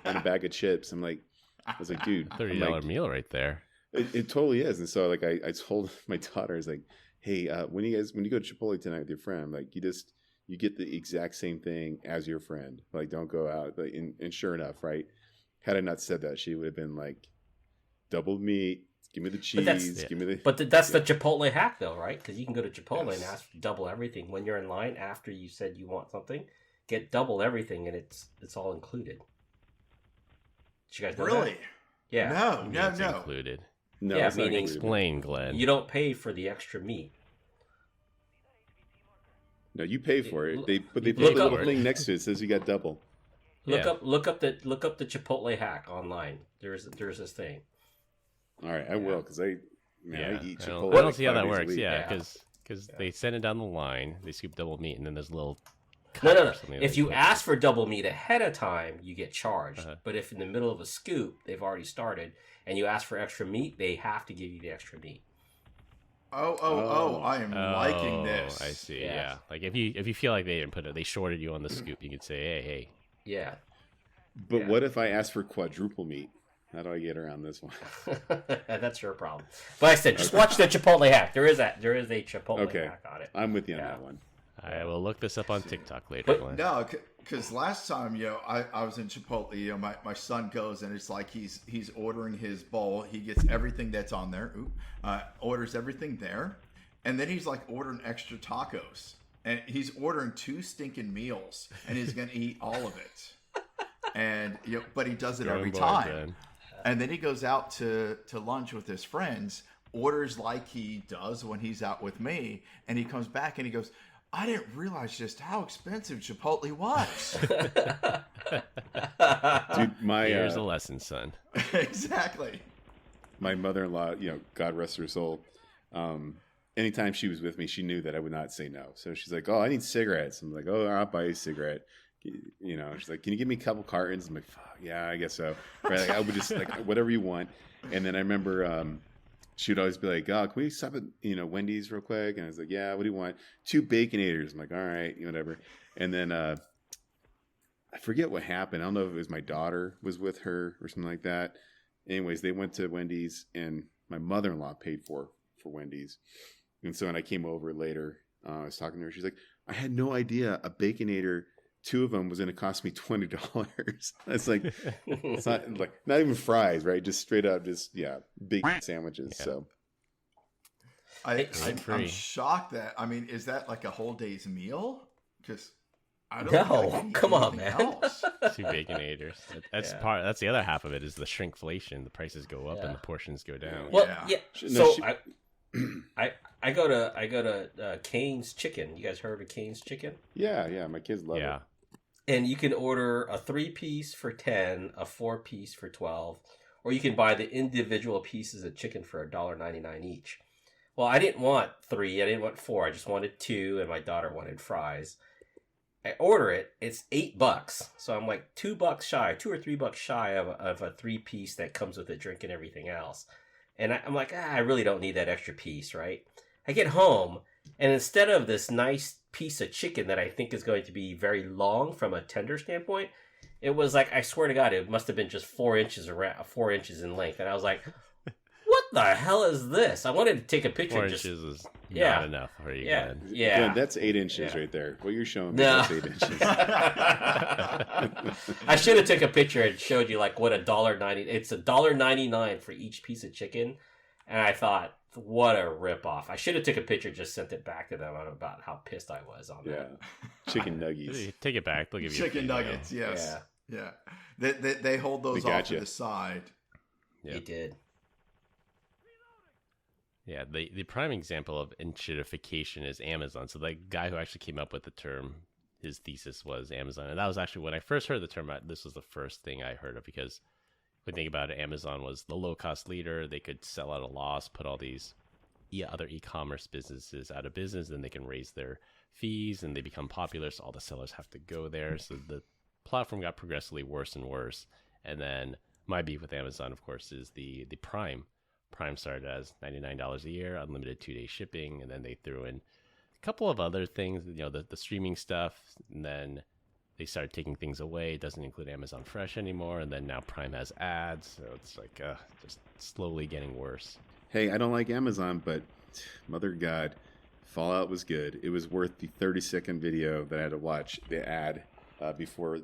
S2: a bag of chips. I'm like, I was like, dude,
S3: $30 meal right there.
S2: It totally is. And so like I told my daughter, I was like, hey, when you go to Chipotle tonight with your friend, I'm like, you get the exact same thing as your friend. Like, don't go out. Like, and sure enough, right? Had I not said that, she would have been like, double meat, give me the cheese, give me the.
S1: But that's the Chipotle hack, though, right? Because you can go to Chipotle and ask for double everything when you're in line after you said you want something. Get double everything, and it's all included. Did you guys know
S5: really?
S1: That? Yeah.
S5: No.
S3: Included.
S2: No,
S1: yeah,
S2: it's not
S1: meaning
S2: included.
S3: Explain, Glenn.
S1: You don't pay for the extra meat.
S2: No, you pay for it. They put the
S1: Look
S2: little
S1: up-
S2: thing next to it says you got double.
S1: Look up the Chipotle hack online. There's this thing.
S2: All right, I will because I eat Chipotle.
S3: I don't
S2: like
S3: see how
S2: 5
S3: that
S2: days a
S3: works.
S2: week.
S3: Yeah, because they send it down the line. They scoop double meat, and then there's a little.
S1: No. If you ask for double meat ahead of time, you get charged.
S3: Uh-huh.
S1: But if in the middle of a scoop, they've already started, and you ask for extra meat, they have to give you the extra meat.
S5: Oh! I am liking this.
S3: I see.
S1: Yeah.
S3: Yeah, like if you feel like they didn't put it, they shorted you on the scoop. You could say, hey.
S1: Yeah.
S2: But what if I ask for quadruple meat? How do I get around this one?
S1: That's your problem. But I said, just watch the Chipotle hack. There is a Chipotle hack on it.
S2: I'm with you on that one.
S3: I will look this up on TikTok later.
S1: But-
S3: Glenn.
S5: No, because last time, I was in Chipotle. My son goes and it's like he's ordering his bowl. He gets everything that's on there. Orders everything there, and then he's like ordering extra tacos. and he's ordering 2 stinking meals, and he's going to eat all of it. And but he does it every time. Man. And then he goes out to lunch with his friends, orders like he does when he's out with me, and he comes back and he goes, I didn't realize just how expensive Chipotle was.
S2: Dude,
S3: here's a lesson, son.
S5: Exactly.
S2: My mother-in-law, God rest her soul, anytime she was with me, she knew that I would not say no. So she's like, oh, I need cigarettes. I'm like, oh, I'll buy you a cigarette. She's like, can you give me a couple cartons? I'm like, fuck, yeah, I guess so. Right? Like, I would just like whatever you want. And then I remember she would always be like, oh, can we stop at Wendy's real quick? And I was like, yeah, what do you want? 2 Baconators. I'm like, all right, whatever. And then I forget what happened. I don't know if it was my daughter was with her or something like that. Anyways, they went to Wendy's, and my mother-in-law paid for Wendy's. And so when I came over later, I was talking to her. She's like, I had no idea a Baconator, 2 of them was going to cost me $20. It's like, it's not even fries, right? Just straight up, big sandwiches. Yeah. So
S5: I'm shocked that, is that like a whole day's meal? Because I don't
S1: know. Come on, man.
S3: 2 Baconators. That's the other half of it is the shrinkflation. The prices go up and the portions go down.
S1: Well, yeah. So I go to Cane's Chicken. You guys heard of Cane's Chicken?
S2: Yeah. My kids love it.
S1: And you can order a 3-piece for $10, a 4-piece for $12, or you can buy the individual pieces of chicken for $1.99 each. Well, I didn't want 3, I didn't want 4, I just wanted 2, and my daughter wanted fries. I order it, it's $8, so I'm like $2 shy, $2 or $3 shy of a 3-piece that comes with a drink and everything else. And I'm like, I really don't need that extra piece, right? I get home, and instead of this nice piece of chicken that I think is going to be very long from a tender standpoint, it was like, I swear to God, it must have been just 4 inches in length. And I was like, what the hell is this? I wanted to take a picture.
S3: 4 inches is not enough. Are you good?
S1: Yeah.
S2: Glenn, that's 8 inches right there. What you're showing me, that's 8 inches.
S1: I should have took a picture and showed you like what $1.90. It's $1.99 for each piece of chicken. And I thought, what a ripoff. I should have took a picture, just sent it back to them about how pissed I was on that.
S2: Chicken nuggets.
S3: Take it back. They'll give you
S5: chicken nuggets, yes. Yeah. They hold those off to the side.
S3: Yeah.
S1: They did.
S3: Yeah, the prime example of Enshittification is Amazon. So the guy who actually came up with the term, his thesis was Amazon. And that was actually, when I first heard the term, this was the first thing I heard of, because when you think about it, Amazon was the low-cost leader. They could sell at a loss, put all these other e-commerce businesses out of business, then they can raise their fees, and they become popular, so all the sellers have to go there. So the platform got progressively worse and worse. And then my beef with Amazon, of course, is the Prime. Prime started as $99 a year, unlimited 2-day shipping, and then they threw in a couple of other things, the streaming stuff, and then they started taking things away. It doesn't include Amazon Fresh anymore, and then now Prime has ads, so it's like just slowly getting worse.
S2: Hey, I don't like Amazon, but mother of God, Fallout was good. It was worth the 30-second video that I had to watch, the ad, before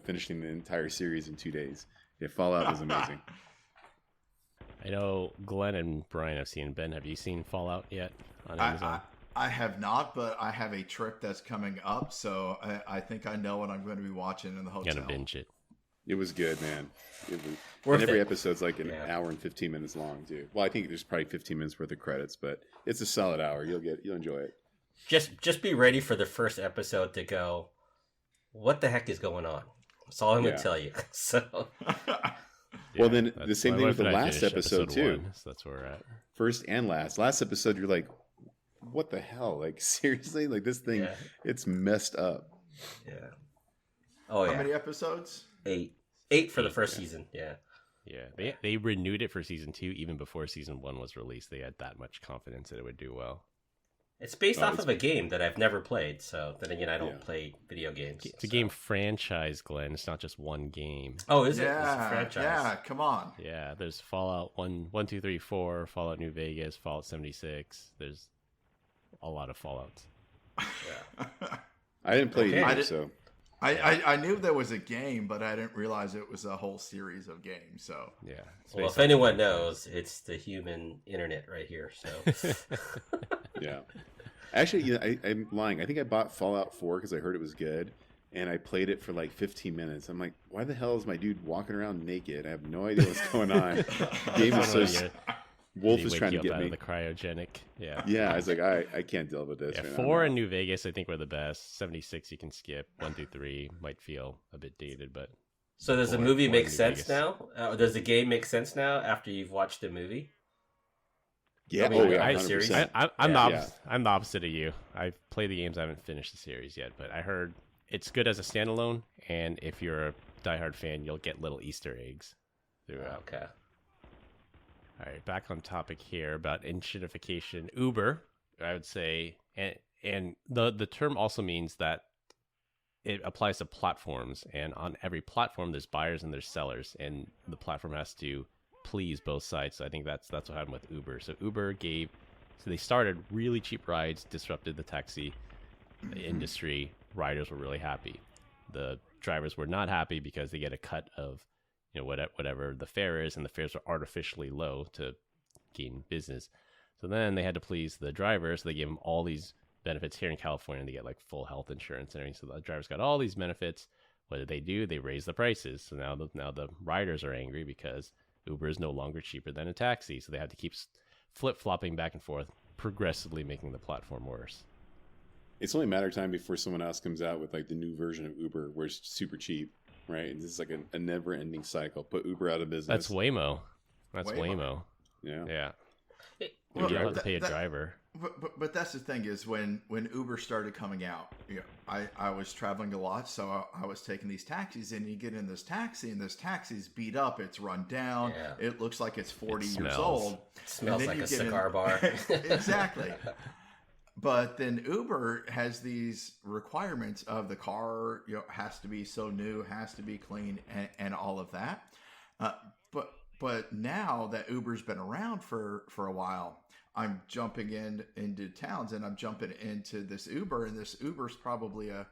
S2: finishing the entire series in 2 days. Yeah, Fallout was amazing.
S3: I know Glenn and Brian have seen. Ben, have you seen Fallout yet on Amazon?
S5: I have not, but I have a trip that's coming up, so I think I know what I'm going to be watching in the hotel.
S3: Gonna binge it.
S2: It was good, man. It was, and every episode's like an hour and 15 minutes long, too. Well, I think there's probably 15 minutes worth of credits, but it's a solid hour. You'll enjoy it.
S1: Just be ready for the first episode to go, what the heck is going on? That's all I'm going to tell you. So...
S2: Well, then the same thing with the last episode too.
S3: 1, so that's where we're at.
S2: First and last. Last episode, you're like, what the hell? Like, seriously? Like, this thing, it's messed up.
S1: Yeah. Oh,
S5: How many episodes?
S1: 8. 8 for the first season. Yeah.
S3: Yeah. They renewed it for season 2 even before season 1 was released. They had that much confidence that it would do well.
S1: It's based off of a game that I've never played, so then again, I don't play video games.
S3: It's a game franchise, Glenn. It's not just one game.
S1: Oh, is it?
S5: Yeah,
S1: it's a franchise.
S5: Yeah, come on.
S3: Yeah, there's Fallout 1, 2, 3, 4, Fallout New Vegas, Fallout 76. There's a lot of Fallouts.
S1: Yeah.
S2: I didn't play either, so...
S5: I knew there was a game, but I didn't realize it was a whole series of games. So
S3: yeah.
S1: Well, if anyone knows, it's the human internet right here. So
S2: yeah. Actually, I'm lying. I think I bought Fallout 4 because I heard it was good, and I played it for like 15 minutes. I'm like, why the hell is my dude walking around naked? I have no idea what's going on. The game is so... Wolf is trying to get me.
S3: Out of the cryogenic. Yeah.
S2: Yeah, I was like, I can't deal with this.
S3: Yeah,
S2: right
S3: 4 and New Vegas, I think, were the best. 76 you can skip. 1 through 3 might feel a bit dated, but...
S1: So does the movie make sense now? Does the game make sense now after you've watched the movie?
S2: Yeah,
S3: I'm the opposite of you. I've played the games. I haven't finished the series yet, but I heard it's good as a standalone, and if you're a diehard fan, you'll get little Easter eggs throughout.
S1: Okay.
S3: All right, back on topic here about Enshittification. Uber, I would say, and the term also means that it applies to platforms, and on every platform there's buyers and there's sellers, and the platform has to please both sides. So I think that's what happened with Uber. So they started really cheap rides, disrupted the taxi industry. Riders were really happy. The drivers were not happy because they get a cut of whatever the fare is, and the fares are artificially low to gain business. So then they had to please the drivers. So they gave them all these benefits here in California. They get like full health insurance and everything. So the drivers got all these benefits. What did they do? They raised the prices. So now the riders are angry because Uber is no longer cheaper than a taxi. So they had to keep flip-flopping back and forth, progressively making the platform worse.
S2: It's only a matter of time before someone else comes out with like the new version of Uber where it's super cheap. Right, this is like a never-ending cycle. Put Uber out of business.
S3: That's Waymo. Waymo.
S2: Yeah.
S3: You don't have to pay a driver.
S5: But that's the thing is when Uber started coming out, I was traveling a lot, so I was taking these taxis, and you get in this taxi, and this taxi's beat up, it's run down, it looks like it's 40 years old.
S1: It smells like a cigar bar.
S5: Exactly. But then Uber has these requirements of the car, has to be so new, has to be clean, and all of that. But now that Uber's been around for a while, I'm jumping into towns, and I'm jumping into this Uber, and this Uber's probably a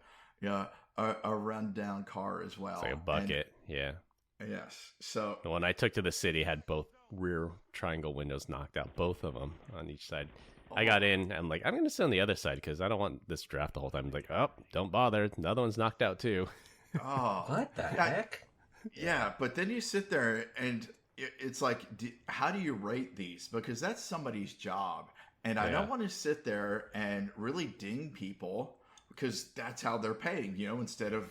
S5: rundown car as well.
S3: It's like a bucket, yeah.
S5: Yes. So
S3: the one I took to the city had both rear triangle windows knocked out, both of them on each side. I got in. I'm like, I'm going to sit on the other side because I don't want this draft the whole time. I'm like, oh, don't bother. Another one's knocked out too.
S5: Oh,
S1: what the heck?
S5: Yeah, but then you sit there and it's like, how do you rate these? Because that's somebody's job. And I don't want to sit there and really ding people because that's how they're paying, instead of,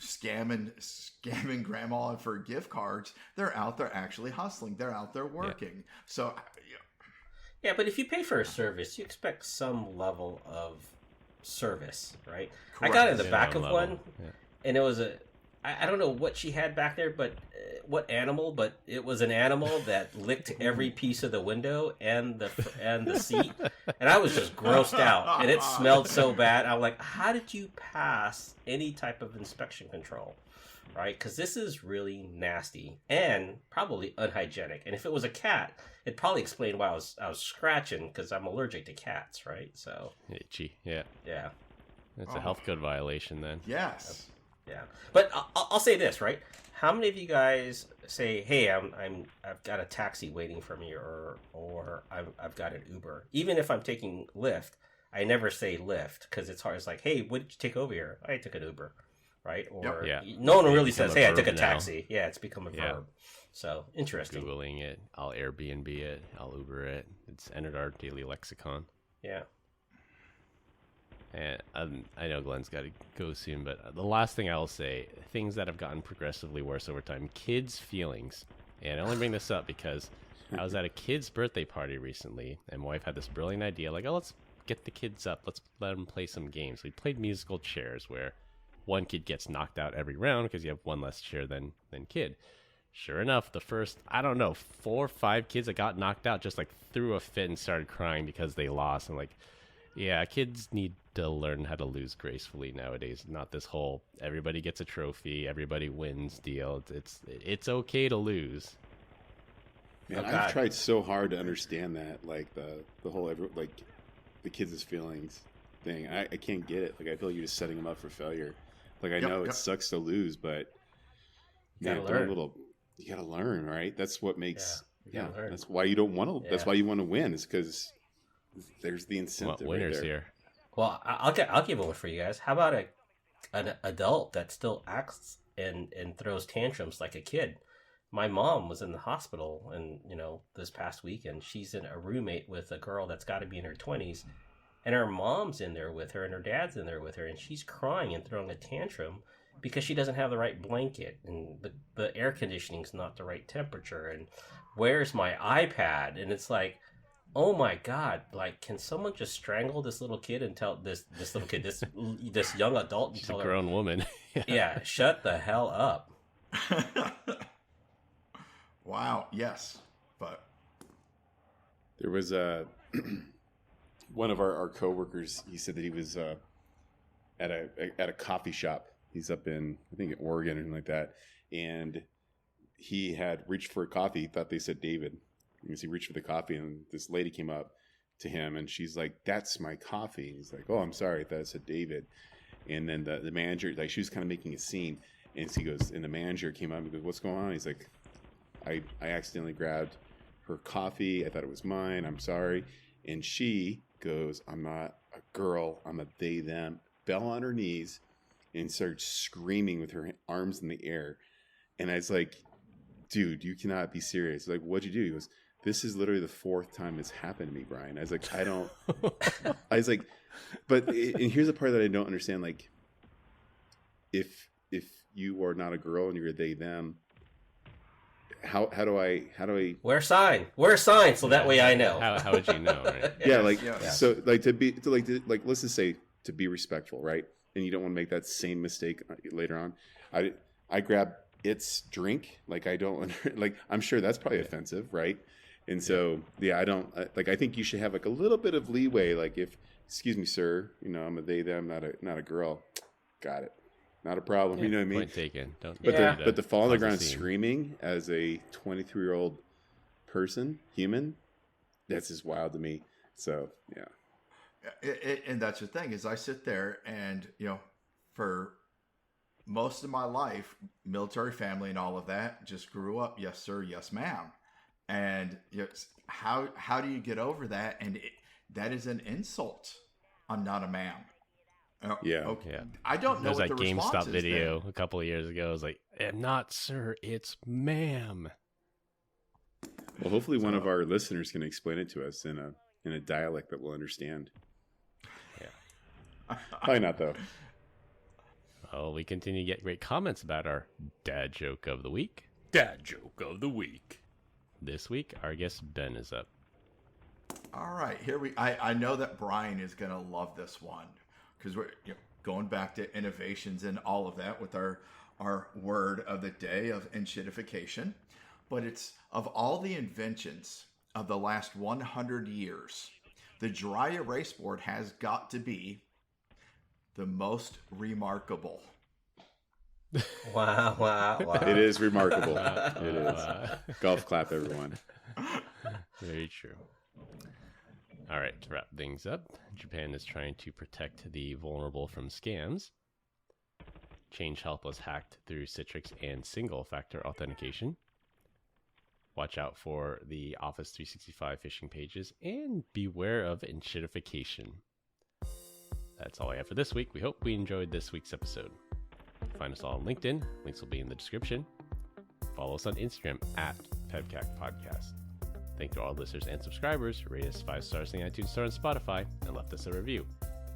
S5: scamming grandma for gift cards. They're out there actually hustling. They're out there working. Yeah. So...
S1: Yeah, but if you pay for a service, you expect some level of service, right? Correct. I got in the back of one, and it was I don't know what she had back there, but what animal, but it was an animal that licked every piece of the window and the seat, and I was just grossed out, and it smelled so bad. I'm like, how did you pass any type of inspection control? Right? Because this is really nasty and probably unhygienic. And if it was a cat, it'd probably explain why I was scratching, because I'm allergic to cats, right? So
S3: itchy, yeah. It's a health code violation then.
S5: Yes.
S1: Yeah, but I'll say this, right? How many of you guys say, "Hey, I've got a taxi waiting for me," or I've got an Uber? Even if I'm taking Lyft, I never say Lyft because it's hard. It's like, "Hey, what did you take over here?" I took an Uber. Right? Or no one really says, hey, I took a taxi. Now. Yeah, it's become a verb. So, interesting.
S3: Googling it. I'll Airbnb it. I'll Uber it. It's entered our daily lexicon.
S1: Yeah.
S3: And I know Glenn's got to go soon, but the last thing I will say, things that have gotten progressively worse over time, kids' feelings. And I only bring this up because I was at a kid's birthday party recently, and my wife had this brilliant idea, like, let's get the kids up. Let's let them play some games. We played musical chairs where one kid gets knocked out every round because you have one less chair than kid. Sure enough, the first, 4 or 5 kids that got knocked out just like threw a fit and started crying because they lost. I'm like, yeah, kids need to learn how to lose gracefully nowadays. Not this whole everybody gets a trophy, everybody wins deal. It's okay to lose.
S2: Man, I've tried so hard to understand that, like the whole the kids' feelings thing. I can't get it. Like I feel like you're just setting them up for failure. Like I know it sucks to lose, but
S1: you gotta learn.
S2: You gotta learn, right? That's what makes.
S1: That's
S2: why you don't want to. That's why you want to win. Is because there's the incentive.
S3: Winners
S2: right there.
S3: here.
S1: Well, I'll give one for you guys. How about an adult that still acts and throws tantrums like a kid? My mom was in the hospital, and this past weekend, she's a roommate with a girl that's got to be in her 20s, and her mom's in there with her, and her dad's in there with her, and she's crying and throwing a tantrum because she doesn't have the right blanket, and the air conditioning's not the right temperature, and where's my iPad? And it's like, oh my God! Like, can someone just strangle this little kid and tell this little kid, this young adult, and
S3: She's
S1: tell
S3: a grown woman.
S1: yeah, shut the hell up.
S5: Wow. Yes, but
S2: There was one of our coworkers. He said that he was at a coffee shop. He's up in, I think, Oregon or something like that, and he had reached for a coffee. He thought they said David. Because he reached for the coffee, and this lady came up to him, and she's like, "That's my coffee." And he's like, "Oh, I'm sorry, I thought it said David." And then the manager, like, she was kind of making a scene, and he goes, and the manager came up and goes, "What's going on?" He's like, I accidentally grabbed her coffee. I thought it was mine. I'm sorry." And she goes, "I'm not a girl. I'm a they, them." Fell on her knees and started screaming with her arms in the air. And I was like, "Dude, you cannot be serious." Like, "What'd you do?" He goes, "This is literally the 4th time it's happened to me, Brian." I was like, I was like, and here's the part that I don't understand. Like, if you are not a girl and you're a they, them, how do I
S1: Wear a sign so that way I know.
S3: How would you know, right?
S2: yeah, like,
S5: Yes.
S2: so, like, let's just say, to be respectful, right? And you don't want to make that same mistake later on. I grab its drink, like, I don't, like, I'm sure that's probably offensive, right? And so, I don't, like, I think you should have, like, a little bit of leeway. Like, if, "Excuse me, sir, I'm a they, them, not a girl." Got it. Not a problem. You know what I mean?
S3: Point taken. Don't.
S2: But to fall on the ground
S3: scene.
S2: screaming as a 23-year-old person, human, that's just wild to me. So, yeah.
S5: And that's the thing is, I sit there and for most of my life, military family and all of that, just grew up, yes sir, yes ma'am, and how do you get over that? And that is an insult. I'm not a ma'am.
S2: Yeah.
S5: Okay.
S3: Yeah.
S5: I don't know
S3: There's
S5: what
S3: that
S5: the response
S3: GameStop
S5: is
S3: video
S5: then.
S3: a couple of years ago. It was like, "Not sir, it's ma'am."
S2: Well, hopefully one of our listeners can explain it to us in a dialect that we'll understand.
S3: Yeah.
S2: Probably not, though.
S3: Well, we continue to get great comments about our dad joke of the week.
S1: Dad joke of the week.
S3: This week, our guest Ben is up.
S5: All right, I know that Brian is going to love this one because we're going back to innovations and all of that with our word of the day of Enshittification. But it's, of all the inventions of the last 100 years, the dry erase board has got to be the most remarkable.
S1: Wow.
S2: It is remarkable. It is. Golf clap, everyone.
S3: Very true. All right, to wrap things up, Japan is trying to protect the vulnerable from scams. Change Health was hacked through Citrix and single-factor authentication. Watch out for the Office 365 phishing pages, and beware of Enshittification. That's all I have for this week. We hope we enjoyed this week's episode. Find us all on LinkedIn. Links will be in the description. Follow us on Instagram at PEBCAK Podcast. Thank you to all listeners and subscribers. Rate us 5 stars in the iTunes Store and Spotify, and left us a review.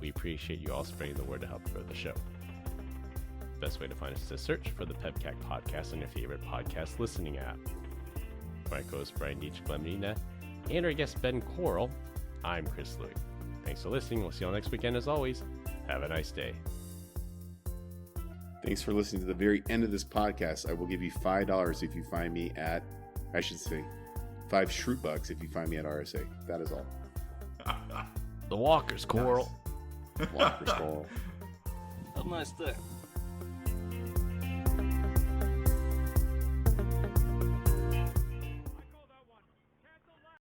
S3: We appreciate you all spreading the word to help grow the show. The best way to find us is to search for the PEBCAK Podcast on your favorite podcast listening app. For my co-host Brian Deitch Glemnina and our guest Ben Coral, I'm Chris Louie. Thanks for listening. We'll see you all next weekend as always. Have a nice day.
S2: Thanks for listening to the very end of this podcast. I will give you $5 if you find me at, I should say, 5 Shroot Bucks if you find me at RSA. That is all.
S3: The Walkers, Coral.
S2: Walker's Coral.
S1: Have a nice day.